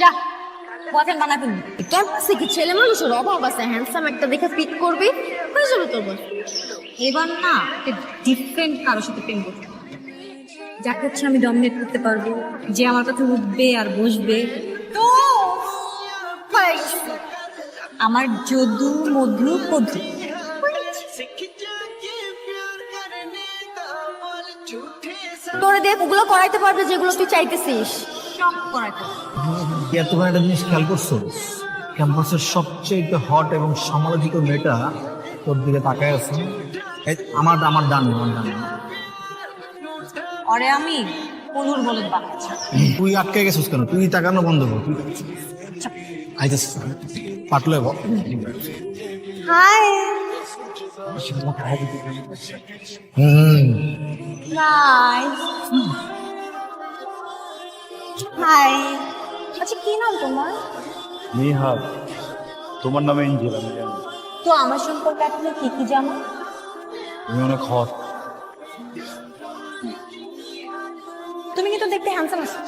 যা বয়ফ্রেন্ড বানাবি ক্যাম্পাসে কি ছেলে মানুষের অভাব আছে? হ্যান্ডসাম একটা দেখে পিক করবি, হয়ে যাবে তোর বস। এবার না একটা ডিফারেন্ট কারোর সাথে প্রেম করতে হবে। যাকে হচ্ছে আমি ডমিনেট করতে পারবো, যে আমার কাছে উঠবে আর বসবে। তো আমার যদু মধু কদু। তোরে দেখ ওগুলো করাইতে পারবে যেগুলো তুই চাইতেছিস। সব করাতে হবে। তোমার একটা জিনিস খেয়াল করছো, ক্যাম্পাসের সবচেয়ে হট এবং সমালোচিত মেয়েটা তোর দিকে তাকায় আছে। আমার আমার ডানে আমার ডানে। অরে আমি কলুর বলদ বানাচ্ছি। তুই আটকে গেছিস কেন? তুই তাকানো বন্ধ কর। আইতেছিস পাটলে বল। হাই হুম হাই হাই। আচ্ছা কি নাম তোমার? নিহার, তোমার নামে এঞ্জেল আমি জানি। তো আমার সম্পর্কে এখন কি কি জানো? তুমি অনেক হট। তুমি কিন্তু দেখতে হ্যান্ডসাম আছো।